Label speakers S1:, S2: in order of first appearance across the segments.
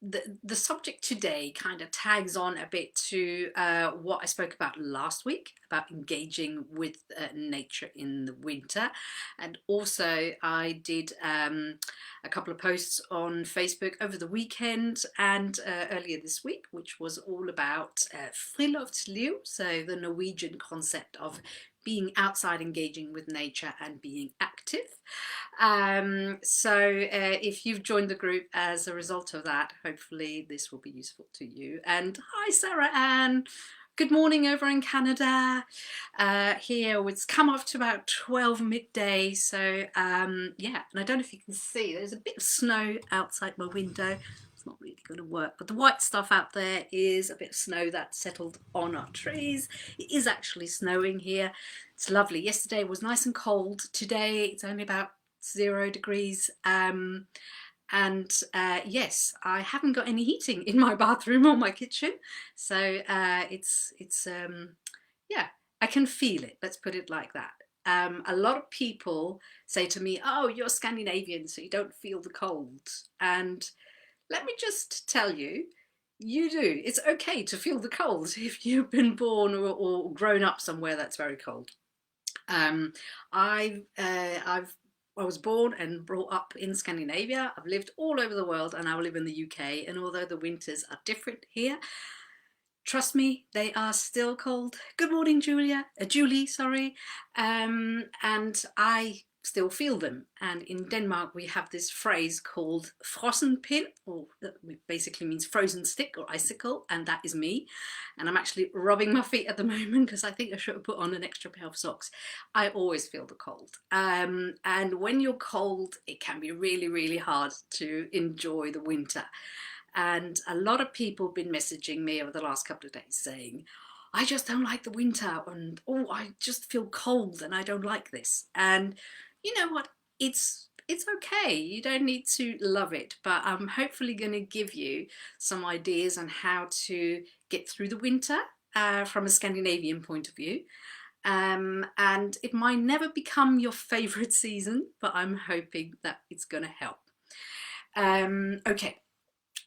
S1: the subject today kind of tags on a bit to what I spoke about last week about engaging with nature in the winter, and also I did a couple of posts on Facebook over the weekend and earlier this week, which was all about friluftsliv, so the Norwegian concept of being outside, engaging with nature and being active. If you've joined the group as a result of that, hopefully this will be useful to you. And hi Sarah Ann, good morning over in Canada. Here it's come up to about 12 midday, so yeah, and I don't know if you can see, there's a bit of snow outside my window. It's not really going to work, but the white stuff out there is a bit of snow that settled on our trees. It is actually snowing here. It's lovely. Yesterday was nice and cold. Today it's only about 0 degrees. Yes, I haven't got any heating in my bathroom or my kitchen, so yeah, I can feel it. Let's put it like that. A lot of people say to me, "Oh, you're Scandinavian, so you don't feel the cold." And let me just tell you, you do. It's okay to feel the cold if you've been born or grown up somewhere that's very cold. I was born and brought up in Scandinavia. I've lived all over the world and I live in the UK. And although the winters are different here, trust me, they are still cold. Good morning, Julie, sorry. And I still feel them. And in Denmark, we have this phrase called frossen pind, or that basically means frozen stick or icicle, and that is me. And I'm actually rubbing my feet at the moment because I think I should have put on an extra pair of socks. I always feel the cold. And when you're cold, it can be really, really hard to enjoy the winter. And a lot of people have been messaging me over the last couple of days saying, I just don't like the winter, and oh, I just feel cold and I don't like this. And you know what? It's okay. You don't need to love it, but I'm hopefully going to give you some ideas on how to get through the winter from a Scandinavian point of view. And it might never become your favorite season, but I'm hoping that it's going to help. Okay.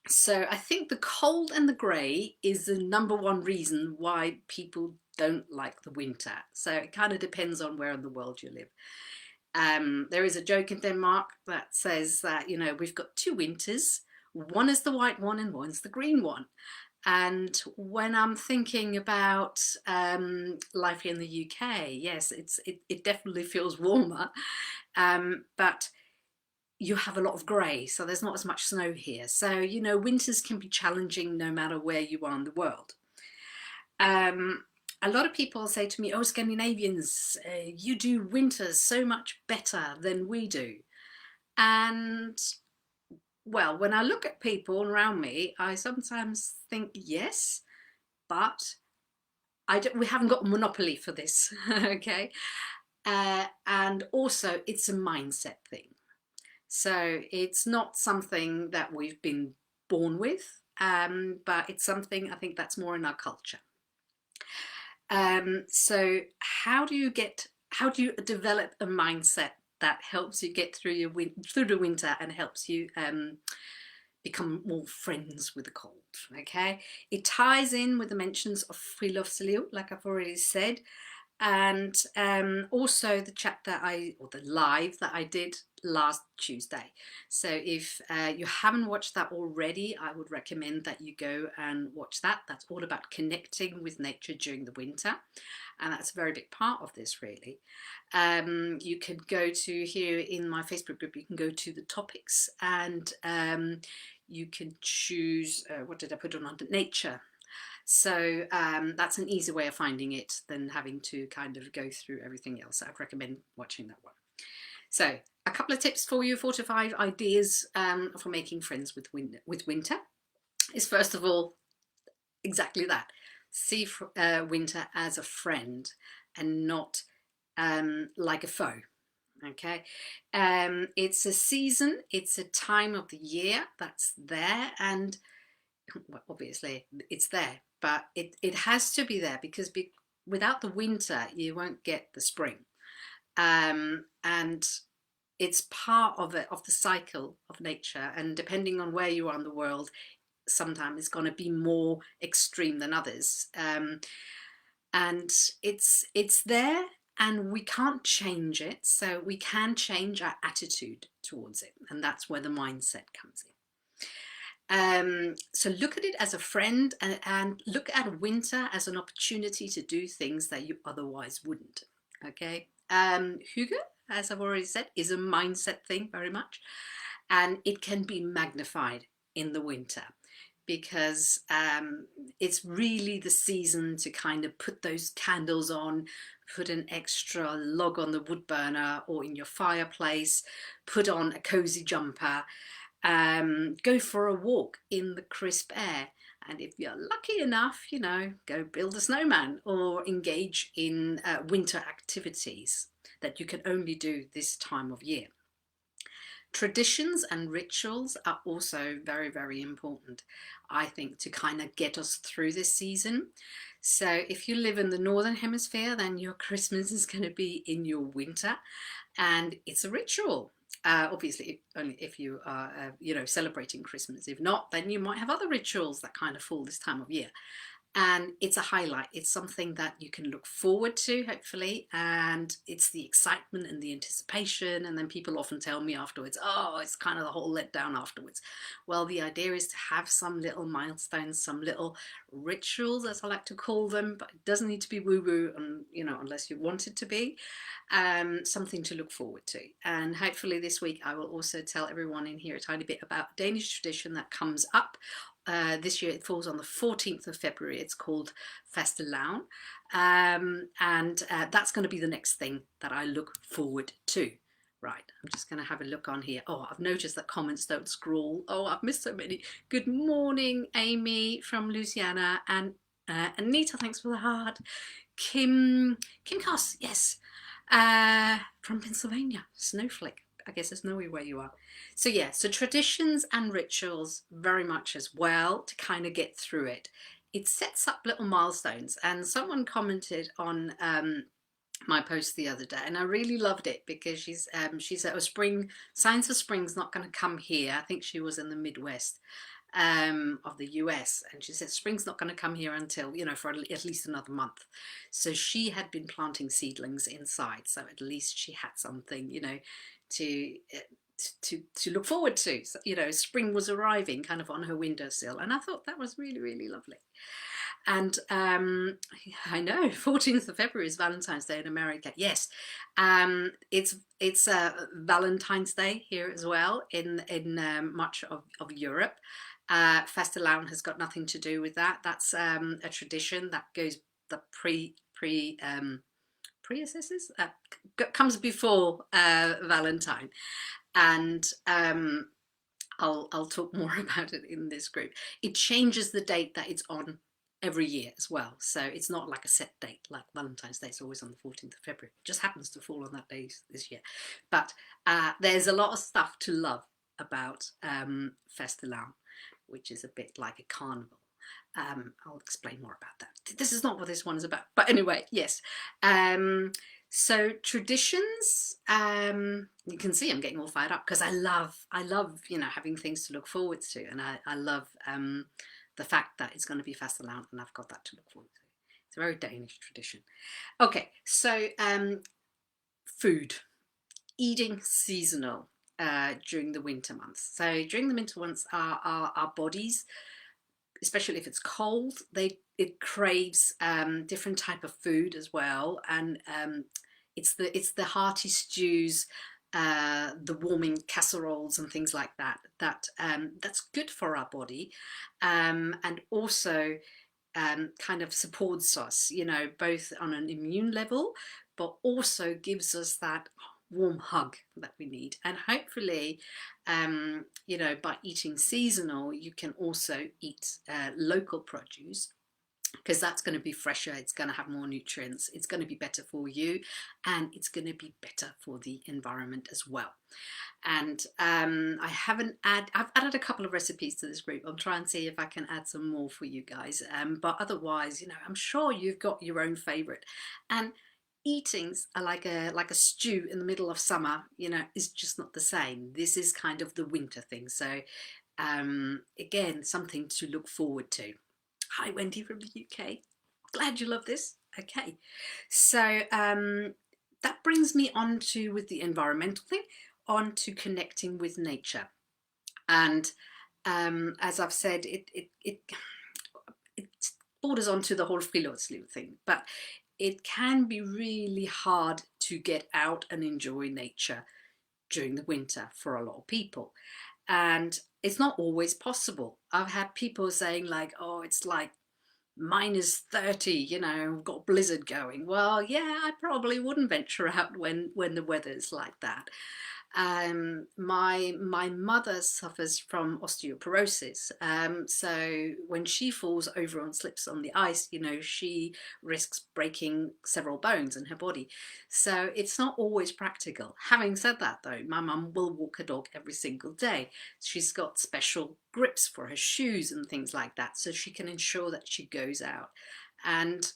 S1: So I think the cold and the grey is the #1 reason why people don't like the winter. So it kind of depends on where in the world you live. There is a joke in Denmark that says that, you know, we've got 2 winters. One is the white one and one's the green one. And when I'm thinking about life here in the UK, yes, it definitely feels warmer. But you have a lot of grey, so there's not as much snow here. So, you know, winters can be challenging no matter where you are in the world. A lot of people say to me, oh, Scandinavians, you do winters so much better than we do. And, well, when I look at people around me, I sometimes think yes, but we haven't got a monopoly for this, okay? And also, it's a mindset thing. So it's not something that we've been born with, but it's something I think that's more in our culture. So how do you develop a mindset that helps you get through the winter and helps you become more friends with the cold? Okay, it ties in with the mentions of friluftsliv, like I've already said. And also the live that I did last Tuesday. So if you haven't watched that already, I would recommend that you go and watch that. That's all about connecting with nature during the winter, and that's a very big part of this, really. You can go to here in my Facebook group, you can go to the topics, and you can choose what did I put on under nature. So that's an easy way of finding it than having to kind of go through everything else. I'd recommend watching that one. So a couple of tips for you, 4 to 5 ideas for making friends with winter is, first of all, exactly that. See winter as a friend and not like a foe. Okay, it's a season, it's a time of the year that's there, and well, obviously it's there, but it has to be there because without the winter you won't get the spring, and it's part of the cycle of nature, and depending on where you are in the world, sometimes is going to be more extreme than others. And it's there, and we can't change it, so we can change our attitude towards it, and that's where the mindset comes in. So look at it as a friend, and look at winter as an opportunity to do things that you otherwise wouldn't. Okay. Hygge, as I've already said, is a mindset thing very much, and it can be magnified in the winter, because it's really the season to kind of put those candles on, put an extra log on the wood burner or in your fireplace, put on a cozy jumper, go for a walk in the crisp air, and if you're lucky enough, you know, go build a snowman or engage in winter activities that you can only do this time of year. Traditions and rituals are also very, very important, I think, to kind of get us through this season. So if you live in the Northern Hemisphere, then your Christmas is going to be in your winter, and it's a ritual. Obviously, only if you are, you know, celebrating Christmas. If not, then you might have other rituals that kind of fall this time of year. And it's a highlight. It's something that you can look forward to, hopefully, and it's the excitement and the anticipation. And then people often tell me afterwards, oh, it's kind of the whole letdown afterwards. Well, the idea is to have some little milestones, some little rituals, as I like to call them, but it doesn't need to be woo-woo, and you know, unless you want it to be. Something to look forward to. And hopefully this week I will also tell everyone in here a tiny bit about a Danish tradition that comes up. This year it falls on the 14th of February. It's called Fastelavn, and that's going to be the next thing that I look forward to. Right, I'm just going to have a look on here. Oh, I've noticed that comments don't scroll. Oh, I've missed so many. Good morning, Amy from Louisiana, and Anita, thanks for the heart. Kim Koss, yes, from Pennsylvania, Snowflake. I guess it's snowy where you are. So yeah, so traditions and rituals very much as well to kind of get through it. It sets up little milestones, and someone commented on my post the other day, and I really loved it, because she said, oh, spring, signs of spring's not going to come here. I think she was in the Midwest of the US, and she said spring's not going to come here until, you know, for at least another month. So she had been planting seedlings inside, so at least she had something, you know, to look forward to. So, you know, spring was arriving kind of on her windowsill, and I thought that was really, really lovely. And I know 14th of February is Valentine's Day in America. Yes, it's Valentine's Day here as well in much of Europe. Fastelavn has got nothing to do with that. That's a tradition that goes the predecessors, comes before Valentine, and I'll talk more about it in this group. It changes the date that it's on every year as well, so it's not like a set date like Valentine's Day. It's always on the 14th of February. It just happens to fall on that day this year, but there's a lot of stuff to love about Fastelavn, which is a bit like a carnival. I'll explain more about that. This is not what this one is about, but anyway, yes. So traditions, you can see I'm getting all fired up, because I love, you know, having things to look forward to, and I love the fact that it's going to be Fastelavn, and I've got that to look forward to. It's a very Danish tradition. Okay, so food, eating seasonal during the winter months. So during the winter months, our bodies, especially if it's cold, it craves different type of food as well, and it's the hearty stews, the warming casseroles and things like that that's good for our body, and also kind of supports us, you know, both on an immune level, but also gives us that warm hug that we need. And hopefully, you know, by eating seasonal, you can also eat local produce, because that's going to be fresher, it's going to have more nutrients, it's going to be better for you, and it's going to be better for the environment as well. And I've added a couple of recipes to this group. I'll try and see if I can add some more for you guys, but otherwise, you know, I'm sure you've got your own favorite. And eatings are like a stew in the middle of summer, you know, is just not the same. This is kind of the winter thing. So Again, something to look forward to. Hi, Wendy from the UK. Glad you love this. Okay, so that brings me on to, with the environmental thing, on to connecting with nature. And as I've said, it borders onto the whole friluftsliv thing, but it can be really hard to get out and enjoy nature during the winter for a lot of people. And it's not always possible. I've had people saying like, oh, it's like -30, you know, we've got blizzard going. Well, yeah, I probably wouldn't venture out when the weather's like that. My mother suffers from osteoporosis, so when she falls over and slips on the ice, you know, she risks breaking several bones in her body. So it's not always practical. Having said that, though, my mum will walk her dog every single day. She's got special grips for her shoes and things like that, so she can ensure that she goes out. And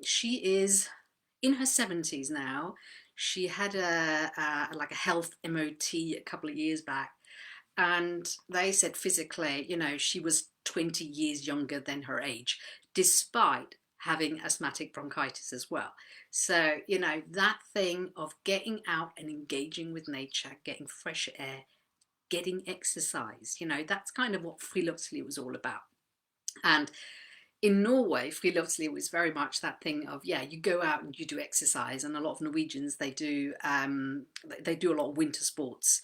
S1: she is in her 70s now. She had like a health MOT a couple of years back, and they said physically, you know, she was 20 years younger than her age, despite having asthmatic bronchitis as well. So, you know, that thing of getting out and engaging with nature, getting fresh air, getting exercise, you know, that's kind of what Friluftsliv was all about. And in Norway, friluftsliv is very much that thing of, yeah, you go out and you do exercise, and a lot of Norwegians, they do a lot of winter sports.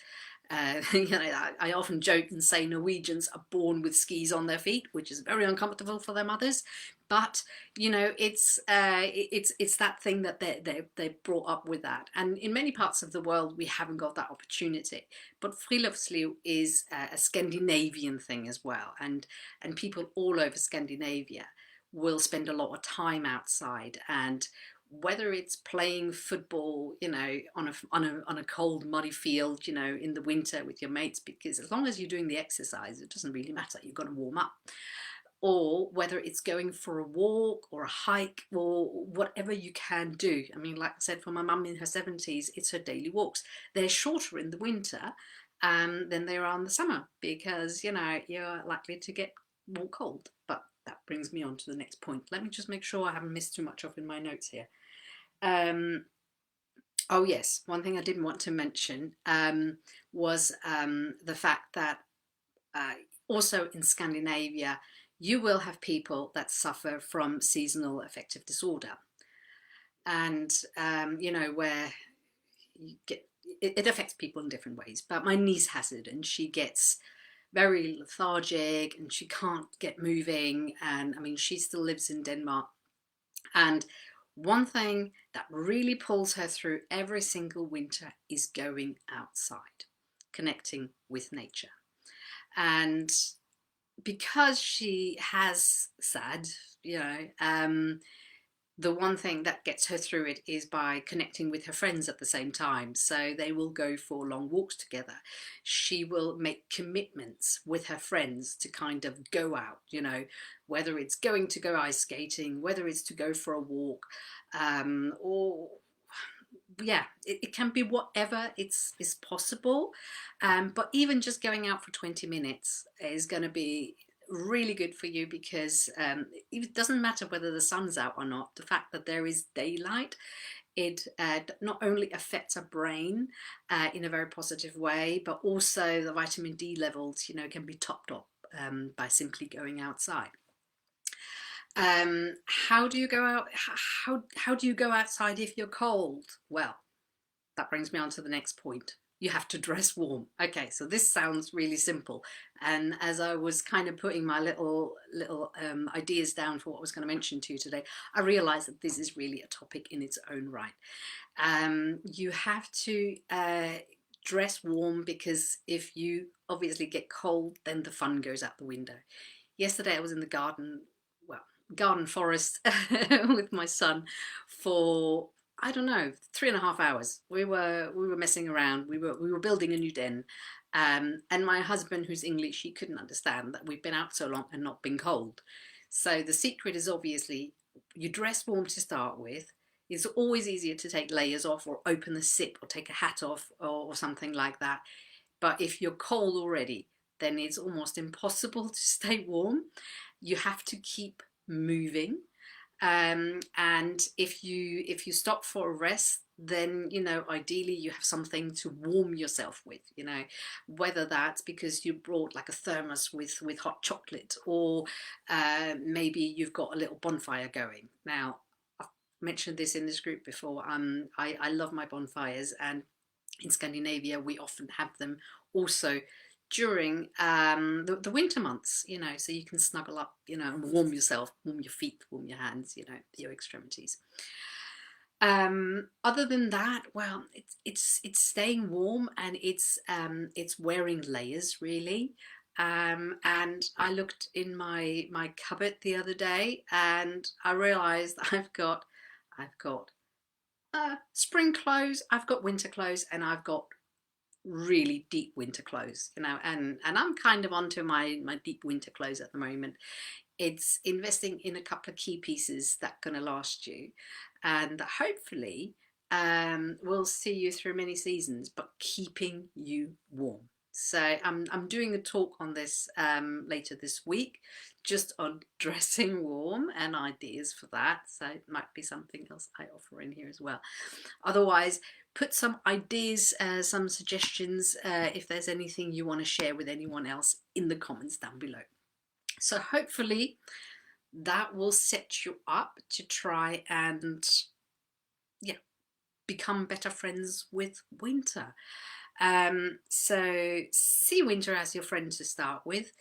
S1: You know, I often joke and say Norwegians are born with skis on their feet, which is very uncomfortable for their mothers. But you know, it's that thing that they're brought up with that. And in many parts of the world, we haven't got that opportunity. But friluftsliv is a Scandinavian thing as well, and people all over Scandinavia will spend a lot of time outside. And whether it's playing football, you know, on a cold, muddy field, you know, in the winter with your mates, because as long as you're doing the exercise, it doesn't really matter. You've got to warm up. Or whether it's going for a walk or a hike or whatever you can do. I mean, like I said, for my mum in her 70s, it's her daily walks. They're shorter in the winter than they are in the summer, because, you know, you're likely to get more cold. But that brings me on to the next point. Let me just make sure I haven't missed too much off in my notes here. Oh yes, one thing I didn't want to mention was the fact that also in Scandinavia, you will have people that suffer from seasonal affective disorder. And, you know, where you get, it affects people in different ways. But my niece has it, and she gets very lethargic and she can't get moving. And I mean, she still lives in Denmark. And one thing that really pulls her through every single winter is going outside, connecting with nature. And because she has SAD, you know, the one thing that gets her through it is by connecting with her friends at the same time. So they will go for long walks together. She will make commitments with her friends to kind of go out, you know, whether it's going to go ice skating, whether it's to go for a walk, or yeah, it can be whatever is possible. But even just going out for 20 minutes is going to be really good for you, because it doesn't matter whether the sun's out or not. The fact that there is daylight, it not only affects our brain in a very positive way, but also the vitamin D levels, you know, can be topped up by simply going outside. How do you go out? How do you go outside if you're cold? Well, that brings me on to the next point. You have to dress warm. Okay, so this sounds really simple. And as I was kind of putting my little ideas down for what I was going to mention to you today, I realized that this is really a topic in its own right. You have to dress warm, because if you obviously get cold, then the fun goes out the window. Yesterday I was in the garden, well, garden forest with my son for, I don't know, 3.5 hours. We were messing around. We were building a new den, and my husband, who's English, he couldn't understand that we've been out so long and not been cold. So the secret is obviously you dress warm to start with. It's always easier to take layers off or open the zip or take a hat off or something like that. But if you're cold already, then it's almost impossible to stay warm. You have to keep moving. And if you stop for a rest, then ideally you have something to warm yourself with, whether that's because you brought like a thermos with hot chocolate, or maybe you've got a little bonfire going. Now, I've mentioned this in this group before. I love my bonfires, and in Scandinavia we often have them also during the winter months, so you can snuggle up, and warm yourself, warm your feet, warm your hands, your extremities. Other than that, well, it's staying warm, and it's wearing layers, really. And I looked in my cupboard the other day, and I realized I've got spring clothes, I've got winter clothes, and I've got really deep winter clothes, and I'm kind of onto my deep winter clothes at the moment. It's investing in a couple of key pieces that are going to last you, and that hopefully will see you through many seasons, but keeping you warm. So I'm doing a talk on this later this week, just on dressing warm and ideas for that. So it might be something else I offer in here as well. Otherwise, put some ideas, some suggestions, if there's anything you want to share with anyone else, in the comments down below. So hopefully that will set you up to try and become better friends with winter. So see winter as your friend to start with.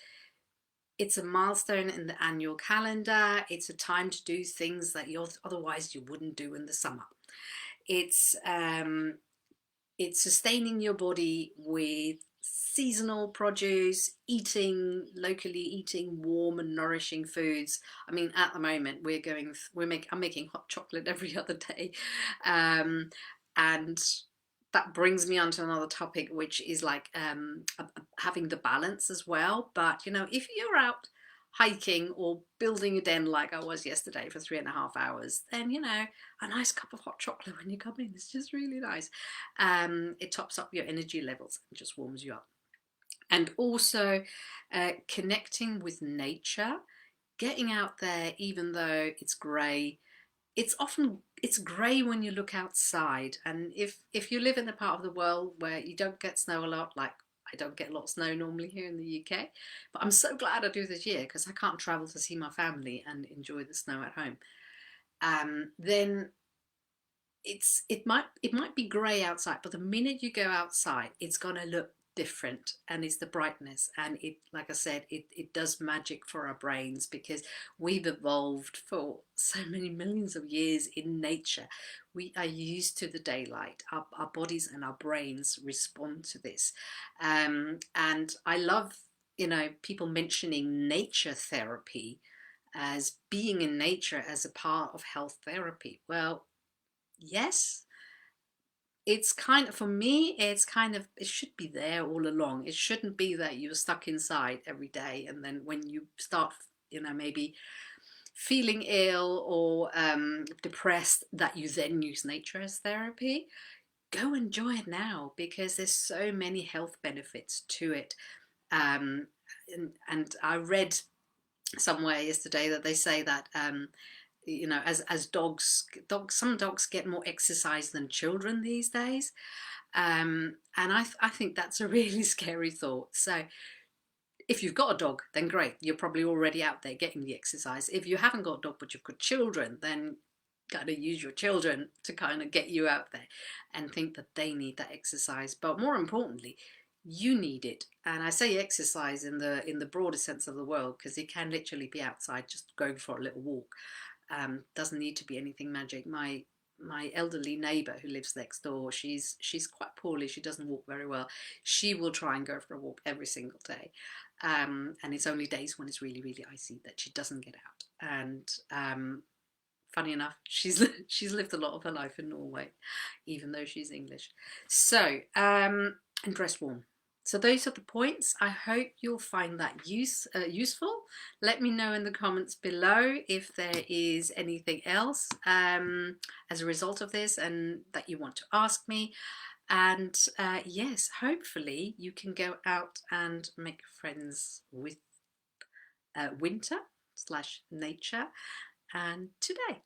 S1: It's a milestone in the annual calendar. It's a time to do things that otherwise you wouldn't do in the summer. It's sustaining your body with seasonal produce, eating locally, eating warm and nourishing foods. I mean, at the moment I'm making hot chocolate every other day, and that brings me on to another topic, which is like having the balance as well. But if you're out hiking or building a den like I was yesterday for 3.5 hours, then a nice cup of hot chocolate when you come in is just really nice. It tops up your energy levels and just warms you up. And also connecting with nature, getting out there, even though it's grey. It's grey when you look outside, and if you live in a part of the world where you don't get snow a lot, like I don't get a lot of snow normally here in the UK, but I'm so glad I do this year because I can't travel to see my family and enjoy the snow at home. Then it might be grey outside, but the minute you go outside, it's gonna look different, and it's the brightness, and it, like I said, it does magic for our brains, because we've evolved for so many millions of years in nature. We are used to the daylight. Our bodies and our brains respond to this, and I love people mentioning nature therapy as being in nature as a part of health therapy. Well, yes, it's kind of, for me, it's kind of, it should be there all along. It shouldn't be that you're stuck inside every day, and then when you start maybe feeling ill or depressed, that you then use nature as therapy. Go enjoy it now, because there's so many health benefits to it. And I read somewhere yesterday that they say that as some dogs get more exercise than children these days, and I think that's a really scary thought. So if you've got a dog, then great, you're probably already out there getting the exercise. If you haven't got a dog but you've got children, then got to use your children to kind of get you out there, and think that they need that exercise. But more importantly, you need it. And I say exercise in the broader sense of the word, because it can literally be outside just going for a little walk. Doesn't need to be anything magic. My elderly neighbour who lives next door, she's quite poorly, she doesn't walk very well. She will try and go for a walk every single day, and it's only days when it's really, really icy that she doesn't get out. And funny enough, she's lived a lot of her life in Norway, even though she's English. So and dress warm. So those are the points. I hope you'll find that useful. Let me know in the comments below if there is anything else as a result of this and that you want to ask me. And yes, hopefully you can go out and make friends with winter slash nature and today.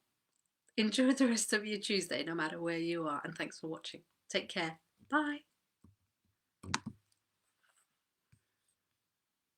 S1: Enjoy the rest of your Tuesday, no matter where you are, and thanks for watching. Take care. Bye.